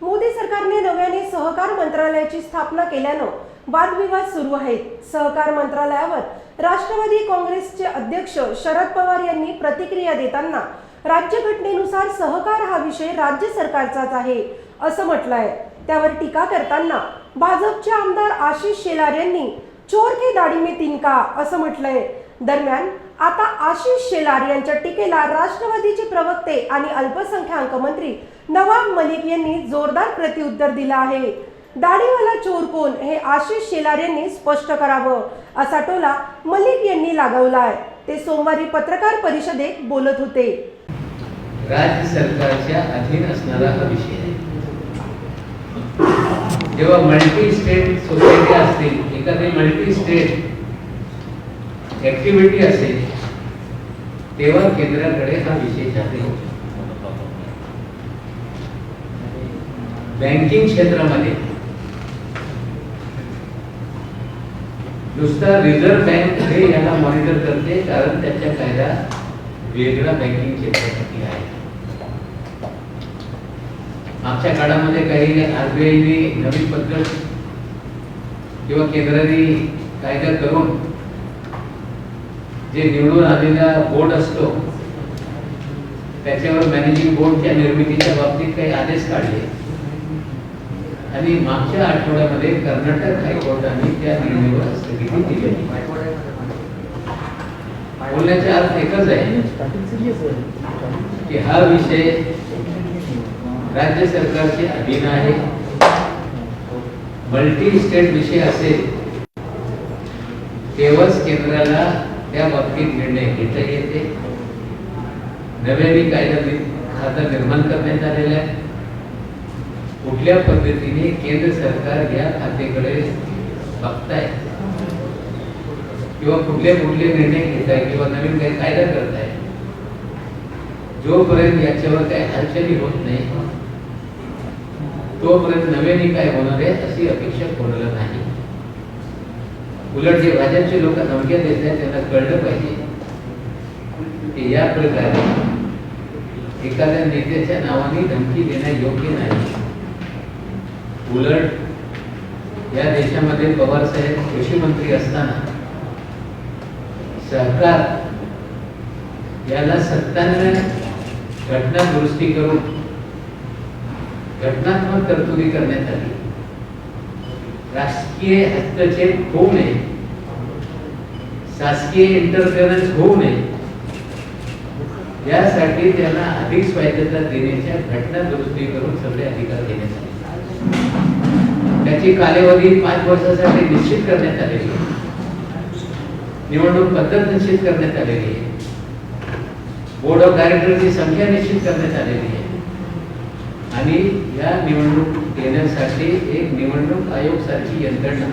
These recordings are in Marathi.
मोदी सरकारने नव्याने सहकार मंत्रालयाची स्थापना केल्यानं वादविवाद सुरू आहेत। सहकार मंत्रालयावर राष्ट्रवादी काँग्रेसचे अध्यक्ष शरद पवार यांनी प्रतिक्रिया देताना राज्यघटनेनुसार सहकार हा विषय राज्य सरकारचाच आहे असं म्हटलंय। त्यावर टीका करताना भाजपचे आमदार आशिष शेलार यांनी चोर के दाढी में तिनका असं म्हटलंय। दरम्यान आता आशिष शेलार यांच्या टीकेला राष्ट्रवादीचे प्रवक्ते आणि अल्पसंख्याक मंत्री नवाब मलिक यांनी जोरदार प्रत्युत्तर दिलं आहे। दाढीवाला चोर कोण हे आशिष शेलार यांनी स्पष्ट करावं असा टोला मलिक यांनी लगावलाय। ते सोमवारी पत्रकार परिषदेत बोलत होते। राज्य सरकारच्या अधीन असणारा हा विषय आहे। जेव्हा मल्टी स्टेट सोसायटी असतील, एखादी मल्टी स्टेट ऍक्टिव्हिटी असेल, तेव्हा केंद्राकडे हा विषय जाते। बँकिंग क्षेत्रामध्ये नुसता रिझर्व्ह बँक हे याला मॉनिटर करते, कारण त्याच्या कायदा वेगळा बँकिंग क्षेत्रासाठी आहे। मागच्या काळामध्ये काही आरबीआयने नवीन पद्धत किंवा केंद्राने कायदा करून जे निवडून आलेला बोर्ड असतो त्याच्यावर मॅनेजिंग बोर्डच्या निर्मितीच्या बाबतीत काही आदेश काढले आणि मागच्या आठवड्यामध्ये कर्नाटक हायकोर्टाने त्या निर्णयावर स्थगिती दिली। बोलण्याचा अर्थ एकच आहे की हा विषय राज्य सरकारचे अधीन आहे। मल्टी स्टेट विषय असेल तेव्हाच केंद्राला त्या बाबतीत निर्णय घेता येते। नव्याने कायदा निर्माण करण्यात आलेला आहे। कुठल्या पद्धतीने केंद्र सरकार या खात्याकडे बघताय किंवा कुठले निर्णय घेताय किंवा नवीन काही कायदा करताय, जोपर्यंत याच्यावर काही हालचाली होत नाही तोपर्यंत नव्याने काय होणार आहे अशी अपेक्षा कोणाला नाही। उलट जे भाजपचे लोक धमक्या देत आहेत त्यांना कळलं पाहिजे की या प्रकारे एखाद्या नेत्याच्या नावाने धमकी देणं योग्य नाही। उलट या देशामध्ये पवार साहेब कृषी मंत्री असताना सरकार याला सत्तांना घटना दुरुस्ती करून घटनात्मक तरतुदी करण्यात आली। राजकीय हस्तक्षेप होऊ नये, शासकीय इंटरफेरन्स होऊ नये यासाठी त्यांना अधिक स्वायत्तता देण्याच्या घटना दुरुस्ती करून सगळे अधिकार देण्यात आले। त्याची कालावधी 5 वर्षासाठी निश्चित करण्यात आलेली आहे। निवडणूक पद्धत निश्चित करण्यात आलेली आहे। बोर्ड ऑफ डायरेक्टरची संख्या निश्चित करण्यात आलेली आहे आणि या निवडणूक देण्यासाठी एक निवडणूक आयोग सारखी यंत्रणा,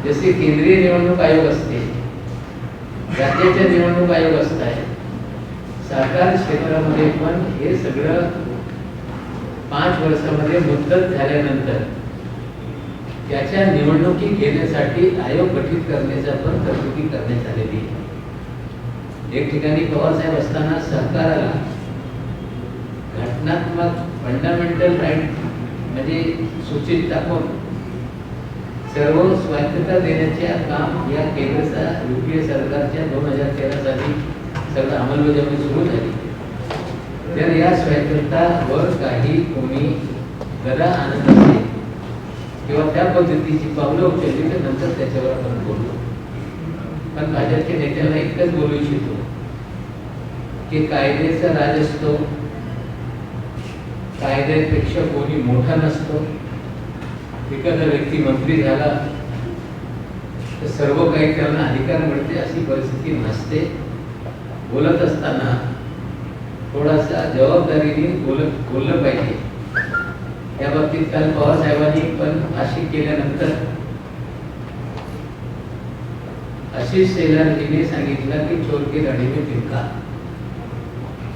जसे केंद्रीय निवडणूक आयोग असते, राज्याचे निवडणूक आयोग असतात, सरकार क्षेत्रामध्ये पण हे सगळं 5 वर्षामध्ये मुदत झाल्यानंतर त्याच्या निवडणुकी घेण्यासाठी आयोग गठीत करण्याचा पण तरतुदी करण्यात आलेली आहे। एक ठिकाणी पवार साहेब असताना सरकारला घटनात्मक फंडामेंटल राईट म्हणजे सूचित टाकून सर्व स्वायत्तता देण्याचे काम या केंद्राच्या युपीए सरकारच्या 2013 साली सगळं अंमलबजावणी सुरू झाली। तर या स्वायत्ततावर काही कोणी गदा आणत असेल किंवा त्या पद्धतीची पावलं उचलली तर नंतर त्याच्यावर आपण बोलू। पण भाजपच्या नेत्यांना इतकंच बोलू इच्छितो की कायद्याचा राज असतो, कायद्यापेक्षा कोणी मोठा नसतो। एखादा व्यक्ती मंत्री झाला तर सर्व काही त्यांना अधिकार मिळते अशी परिस्थिती नसते। बोलत असताना थोडासा जबाबदारीने बोललं पाहिजे। या बाबतीत काल पवार साहेबांनी पण भाषण केल्यानंतर आशिष शेलारजीने सांगितलं की चोर के दाढी में तिनका।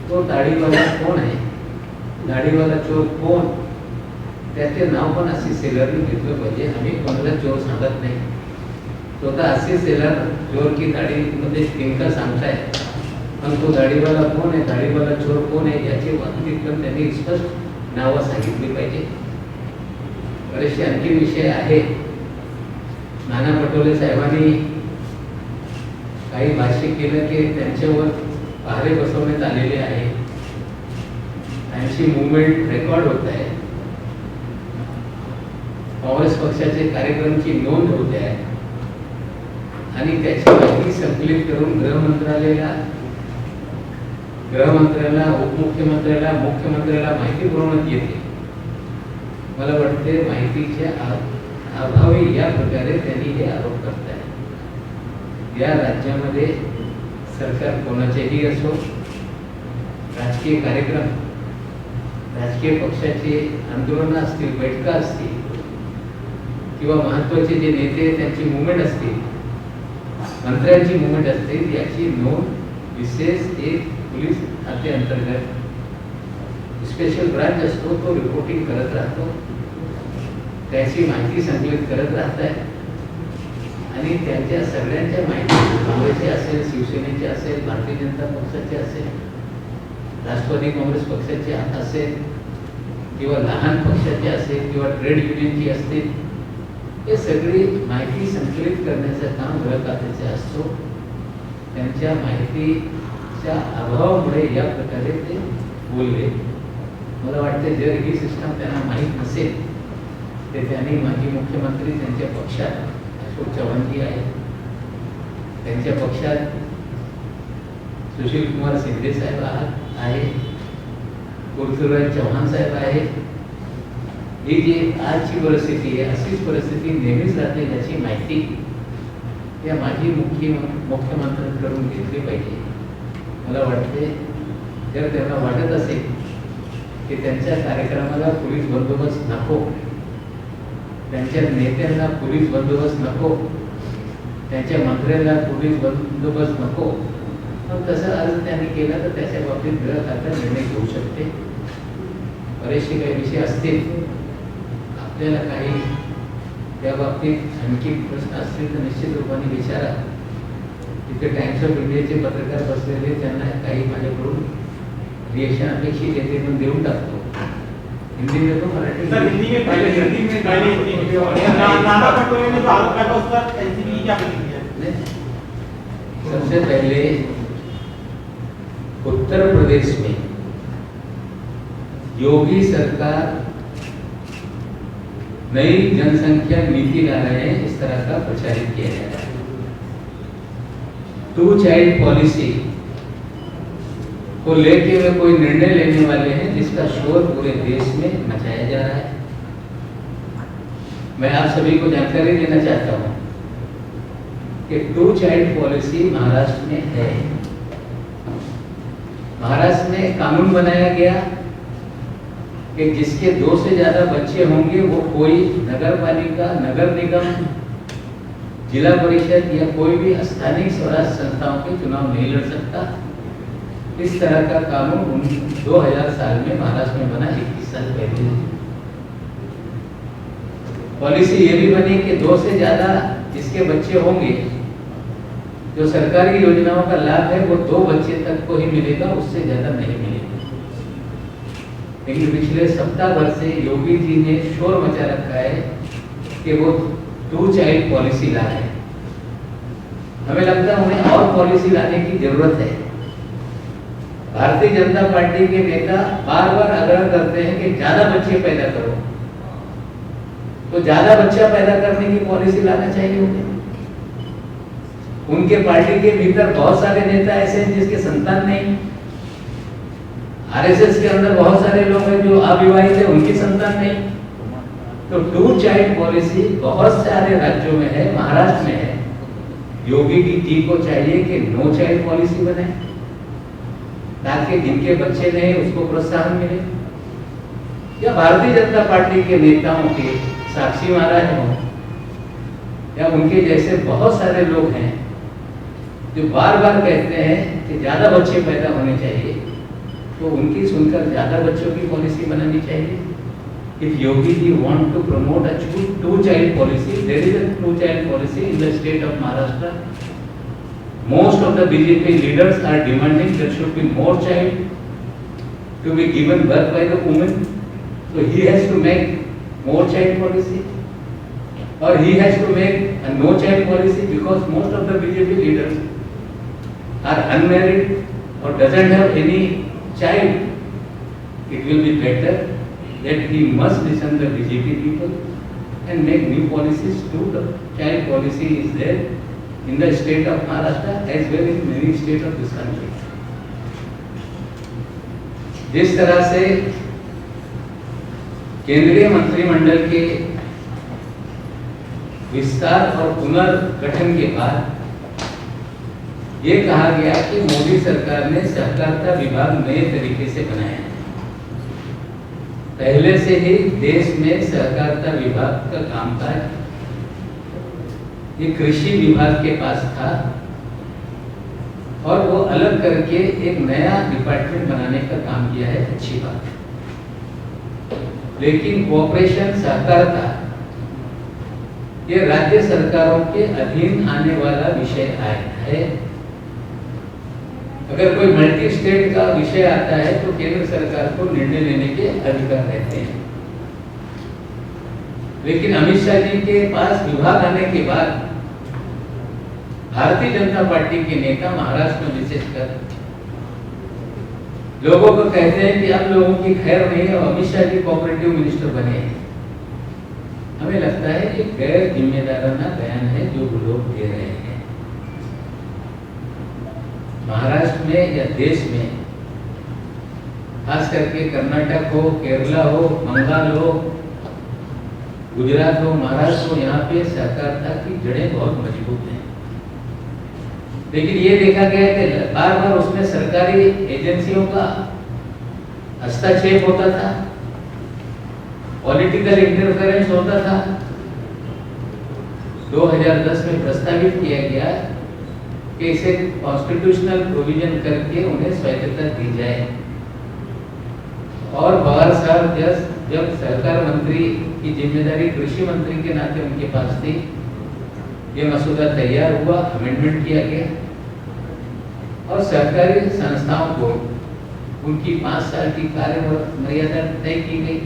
तो दाढीवाला कोण आहे, दाढीवाला चोर कोण, त्याचे नाव पण आशिष शेलारने घेतलं पाहिजे। आम्ही कोणाला चोर सांगत नाही। स्वतः आशिष शेलार चोर की दाढी मध्ये तिनका सांगताय, पण तो दाढीवाला कोण आहे, दाढीवाला चोर कोण आहे याची बाबतीत पण त्यांनी स्पष्ट नावं सांगितली पाहिजे. बरेचसे आणखी विषय आहे. नाना पटोले साहेबांनी काही भाष्य केलं की त्यांच्यावर पहारे बसवण्यात आलेले आहे, त्यांची मुवमेंट रेकॉर्ड होत आहे, काँग्रेस पक्षाचे कार्यक्रमची नोंद होते आहे आणि त्याची माहिती संकलित करून गृहमंत्र्याला, उपमुख्यमंत्र्याला, मुख्यमंत्र्याला माहिती पुरवण्यात येते. मला वाटते माहितीच्या अभावी या प्रकारे त्यांनी हे आरोप करत आहे. या राज्यामध्ये सरकार कोणाचेही असो, राजकीय कार्यक्रम, राजकीय पक्षाचे आंदोलन असतील, बैठका असतील किंवा महत्त्वाचे जे नेते त्यांची मुवमेंट असतील, मंत्र्यांची मुवमेंट असतील, याची नोंद विशेष एक पोलीस खाते अंतर्गत स्पेशल ब्रांच असतो, तो रिपोर्टिंग करत राहतो, त्याची माहिती संकलित करत राहत आहे आणि त्यांच्या सगळ्यांच्या माहिती काँग्रेसची असेल, शिवसेनेची असेल, भारतीय जनता पक्षाची असेल, राष्ट्रवादी काँग्रेस पक्षाची असेल किंवा लहान पक्षाची असेल किंवा ट्रेड युनियनची असतील, हे सगळी माहिती संकलित करण्याचं काम गृह खात्याचे असतो. त्यांच्या माहितीच्या अभावामुळे या प्रकारे ते बोलले. मला वाटते जर ही सिस्टम त्यांना माहीत नसेल तर त्यांनी माजी मुख्यमंत्री त्यांच्या पक्षात अशोक चव्हाणजी आहे, त्यांच्या पक्षात सुशील कुमार शिंदे साहेब आहे, पृथ्वीराज चव्हाण साहेब आहे. ही जी आजची परिस्थिती आहे, अशीच परिस्थिती नेहमीच राहते याची माहिती या माजी मुख्यमंत्र्यांकडून घेतली पाहिजे. मला वाटते जर त्यांना वाटत असेल की त्यांच्या कार्यक्रमाला पोलीस बंदोबस्त नको, त्यांच्या नेत्यांना पोलीस बंदोबस्त नको, त्यांच्या मंत्र्यांना पोलीस बंदोबस्त नको, मग तसा अर्ज त्यांनी केला तर त्याच्या बाबतीत गृह खातं निर्णय घेऊ शकते. बरेचसे काही विषय असतील, आपल्याला काही त्या बाबतीत आणखी प्रश्न असतील तर निश्चित रूपाने विचारा. तिथे टाइम्स ऑफ इंडियाचे पत्रकार बसलेले, त्यांना काही माझ्याकडून रिएक्शन अपेक्षित येते पण देऊन टाकतो. हिंदी में तो मराठी नाना पटोले ने जो आरोप लगा उस पर एनसीबी की क्या प्रतिक्रिया है? सबसे पहले उत्तर प्रदेश में योगी सरकार नई जनसंख्या नीति ला रहे हैं, इस तरह का प्रचारित किया जा रहा है. 2 चाइल्ड पॉलिसी को लेके वे कोई निर्णय लेने वाले हैं जिसका शोर पूरे देश में मचाया जा रहा है. मैं आप सभी को जानकारी देना चाहता हूं कि 2 चाइल्ड पॉलिसी महाराष्ट्र में है. महाराष्ट्र में कानून बनाया गया कि जिसके 2 से ज्यादा बच्चे होंगे वो कोई नगर पालिका, नगर निगम, जिला परिषद या कोई भी स्थानीय स्वराज संस्थाओं के चुनाव नहीं लड़ सकता. इस तरह का कानून 2000 साल में महाराष्ट्र में बना, 21 साल पहले. पॉलिसी ये भी बनी कि 2 से ज्यादा जिसके बच्चे होंगे, जो सरकारी योजनाओं का लाभ है वो 2 बच्चे तक को ही मिलेगा, उससे ज्यादा नहीं मिलेगा. लेकिन पिछले सप्ताह भर से योगी जी ने शोर मचा रखा है कि वो 2 चाइल्ड पॉलिसी ला रहे हैं. हमें लगता है उन्हें और पॉलिसी लाने की जरूरत है. भारतीय जनता पार्टी के नेता बार बार आग्रह करते हैं कि ज्यादा बच्चे पैदा करो, तो ज्यादा बच्चा पैदा करने की पॉलिसी लाना चाहिए उन्हें. उनके पार्टी के भीतर बहुत सारे नेता ऐसे हैं जिसके संतान नहीं. आरएसएस के अंदर बहुत सारे लोग हैं जो अविवाहित है, उनकी संतान नहीं. तो 2 चाइल्ड पॉलिसी बहुत सारे राज्यों में है, महाराष्ट्र में है. योगी जी को चाहिए कि नो चाइल्ड पॉलिसी बने ताकि जिनके बच्चे नहीं उसको प्रोत्साहन मिले. या भारतीय जनता पार्टी के नेताओं के साक्षी महाराज हों या उनके जैसे बहुत सारे लोग हैं जो बार बार कहते हैं कि ज्यादा बच्चे पैदा होने चाहिए, तो उनकी सुनकर ज्यादा बच्चों की पॉलिसी बनानी चाहिए. If Yogi ji want to promote a 2 child policy, there is a 2 child policy in the state of Maharashtra. Most of the BJP leaders are demanding there should be more child to be given birth by the women. So he has to make more child policy, or he has to make a no child policy, because most of the BJP leaders are unmarried or doesn't have any child. It will be better that he must listen to the BJP people and make new policies too. The child policy is there in the state of Maharashtra as well as many states of this country. जिस तरह से केंद्रीय मंत्रिमंडल के विस्तार और पुनर्गठन के बाद ये कहा गया कि मोदी सरकार ने सहकारिता विभाग नए तरीके से बनाया है। पहले से ही देश में सहकारिता विभाग का कामकाज ये कृषि विभाग के पास था और वो अलग करके एक नया डिपार्टमेंट बनाने का काम किया है, अच्छी बात है। लेकिन कोऑपरेशन सहकारिता ये राज्य सरकारों के अधीन आने वाला विषय है। अगर कोई मल्टी स्टेट का विषय आता है तो केंद्र सरकार को निर्णय लेने के अधिकार रहते हैं। लेकिन अमित शाह जी के पास विभाग आने के बाद भारतीय जनता पार्टी के नेता महाराष्ट्र में विशेषकर लोगों को कहते हैं कि अब लोगों की खैर नहीं है, अमित शाह जी कोऑपरेटिव मिनिस्टर बने हैं। हमें लगता है ये गैर जिम्मेदाराना बयान है जो लोग दे रहे हैं। महाराष्ट्र में या देश में, खास करके कर्नाटक हो, केरला हो, बंगाल हो, गुजरात हो, महाराष्ट्र हो, यहाँ पे सहकारिता की जड़ें बहुत मजबूत हैं। लेकिन ये देखा गया कि बार बार उसमें सरकारी एजेंसियों का हस्तक्षेप होता था, पॉलिटिकल इंटरफेरेंस होता था। 2010 में प्रस्तावित किया गया कि इसे कॉन्स्टिट्यूशनल प्रोविजन करके उन्हें स्वायत्तता दी जाए। और पवार साहब जब सहकार मंत्री की जिम्मेदारी कृषि मंत्री के नाते उनके पास थी, ये मसूदा तैयार हुआ, अमेंडमेंट किया गया और सहकारी संस्थाओं को उनकी 5 साल की कार्य मर्यादा तय की गई।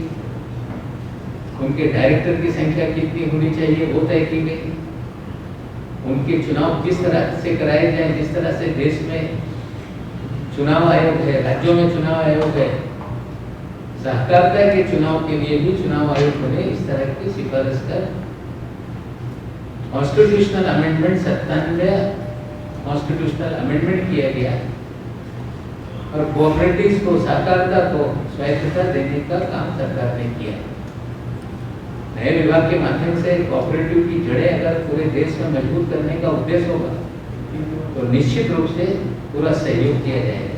उनके डायरेक्टर की संख्या कितनी होनी चाहिए वो तय की गई। उनके चुनाव किस तरह से कराए जाए, जिस तरह से देश में चुनाव आयोग है, राज्यों में चुनाव आयोग है, सहकारिता के चुनाव के लिए भी चुनाव आयोग बने, इस तरह की सिफारिश कर कॉन्स्टिट्यूशनल अमेंडमेंट 97 कॉन्स्टिट्यूशनल अमेंडमेंट किया गया और कोऑपरेटिव्स को, सहकारिता को स्वायत्तता देने का काम सरकार ने किया। नए विभाग के माध्यम से कोऑपरेटिव की जड़ें अगर पूरे देश में मजबूत करने का उद्देश्य होगा तो निश्चित रूप से पूरा सहयोग किया जाएगा।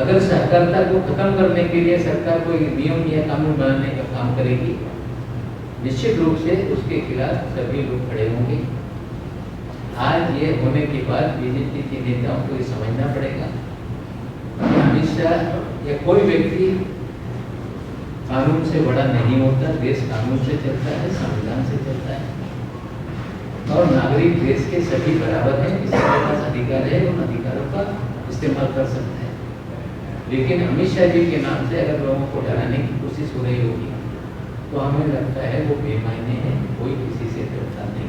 अगर सहकारिता को खत्म करने के लिए सरकार कोई नियम या कानून बनाने का काम करेगी, निश्चित रूप से उसके खिलाफ सभी लोग खड़े होंगे। आज ये होने के बाद बीजेपी के नेताओं को ये समझना पड़ेगा कि अमित शाह या कोई व्यक्ति कानून से बड़ा नहीं होता। देश कानून से चलता है, संविधान से चलता है और नागरिक देश के सभी बराबर हैं। किसी के पास अधिकार है, उन अधिकारों का इस्तेमाल कर सकता है। लेकिन अमित शाह जी के नाम से अगर लोगों को डराने की कोशिश हो रही होगी तो हमें लगता है वो बेमायने है, कोई किसी से डरता नहीं।